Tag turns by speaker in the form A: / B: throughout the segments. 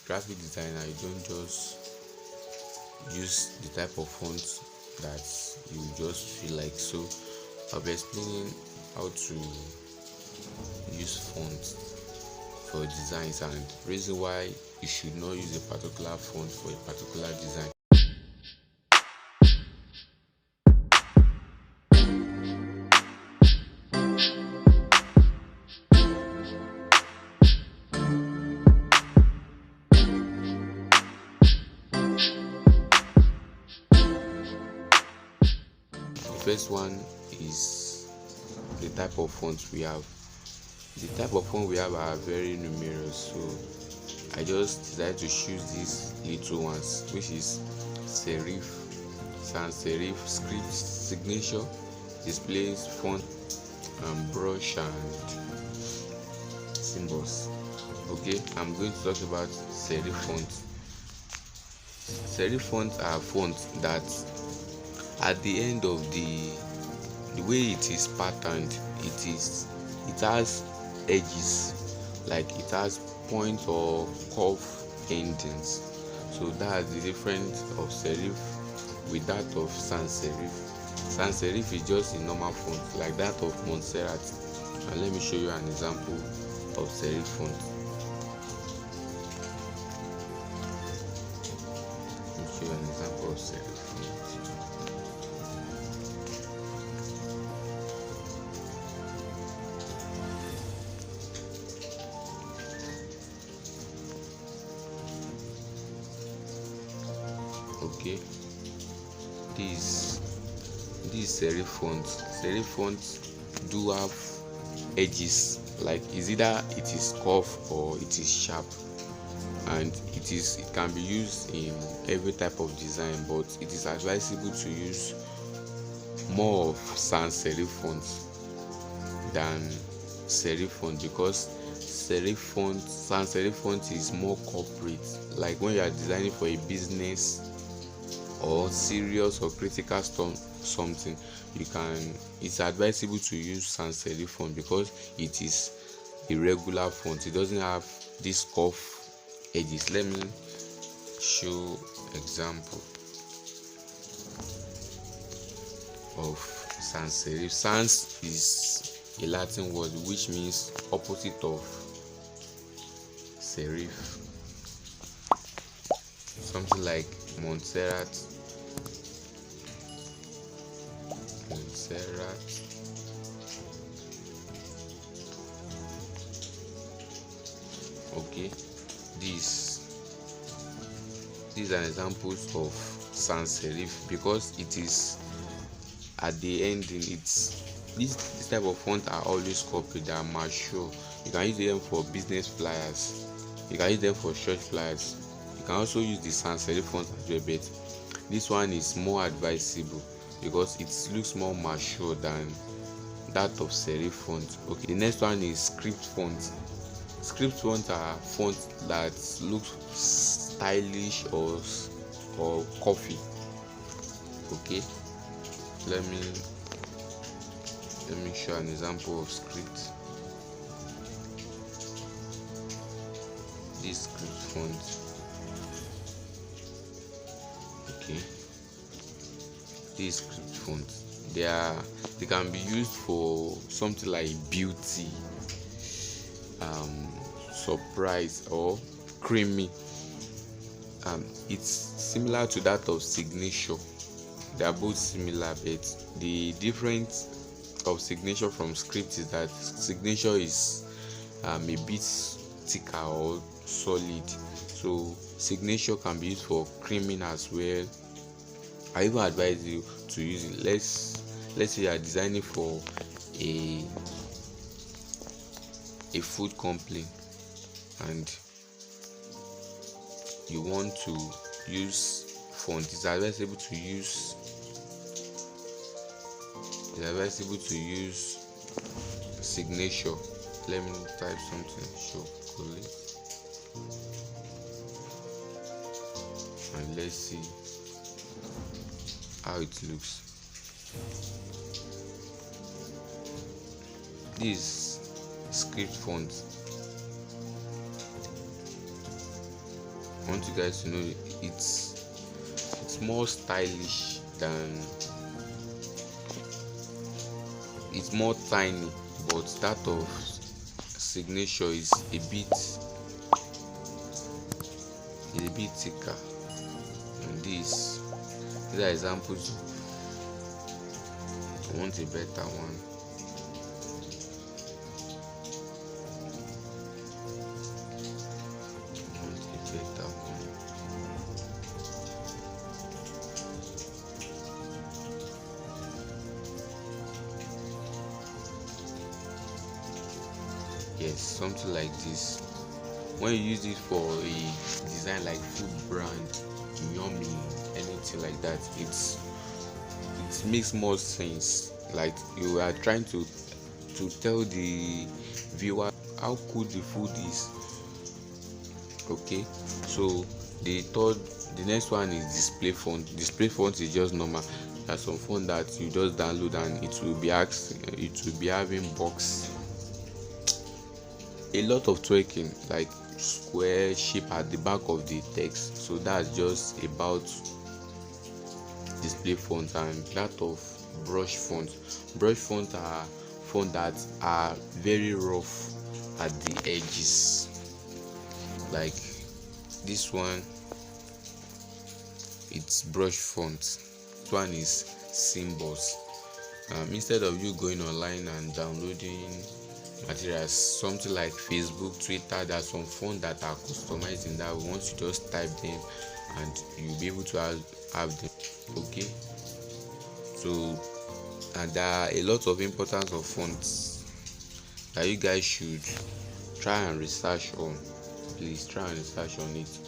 A: graphic designer, you don't just use the type of font that you just feel like. So I'll be explaining how to use fonts for designs and reason why you should not use a particular font for a particular design. The first one is the type of fonts we have. The type of font we have are very numerous, so I just decided to choose these little ones, which is serif, sans-serif, script, signature, displays, font, brush, and symbols. Okay, I'm going to talk about serif fonts. Serif fonts are fonts that at the end of the way it is patterned, it has edges, like it has point or curve endings. So that's the difference of serif with that of sans-serif. Sans-serif is just a normal font like that of Montserrat, and let me show you an example of serif font. Let me show you an example of serif font. Okay, these serif fonts. Serif fonts do have edges, like it's either it is curved or it is sharp, and it can be used in every type of design, but it is advisable to use more of sans-serif fonts than serif font, because sans-serif font is more corporate, like when you are designing for a business or serious or critical something, it's advisable to use sans-serif font because it is a regular font. It doesn't have this curve edges. Let me show example of sans-serif. Sans is a Latin word which means opposite of serif, something like Montserrat. Okay, these are examples of sans-serif because it is at the ending. This type of font are always copied, they are mature. You can use them for business flyers, you can use them for church flyers, you can also use the sans-serif font as well, but this one is more advisable because it looks more mature than that of serif font. Okay, the next one is script font. Script font are fonts that look stylish or coffee. Okay, let me show an example of script. This script font. Okay, these script fonts, they can be used for something like beauty, surprise, or creamy. It's similar to that of signature. They are both similar, but the difference of signature from script is that signature is a bit thicker or solid, so signature can be used for creaming as well. I even advise you to use it. Let's say you are designing for a food company and you want to use font. It's advisable to use signature. Let me type something, show colleague, and let's see how it looks. This script font, I want you guys to know it's more stylish than, it's more tiny, but that of signature is a bit thicker. And these are examples. I want a better one. Yes, something like this. When you use it for a design like food brand, yummy, anything like that, it makes more sense. Like you are trying to tell the viewer how cool the food is. Okay, so the next one is display font. Display font is just normal. There's some font that you just download and it will be having box, a lot of twerking, like square shape at the back of the text. So that's just about display font. And that of brush font. Brush font are font that are very rough at the edges, like this one. It's brush font. This one is symbols. Instead of you going online and downloading materials, something like Facebook, Twitter, there are some fonts that are customized in that. Once you just type them and you'll be able to have them. Okay, so and there are a lot of importance of fonts that you guys should try and research on. Please try and research on it.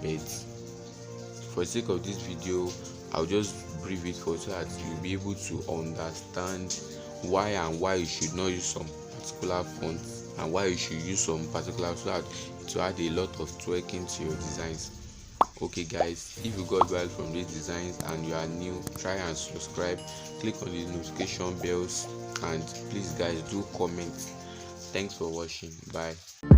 A: But for the sake of this video, I'll just brief it for so that you'll be able to understand why you should not use some particular font and why you should use some particular, so that it will add a lot of twerking to your designs. Okay guys, if you got value from these designs and you are new, try and subscribe, click on the notification bells, and please guys do comment. Thanks for watching. Bye.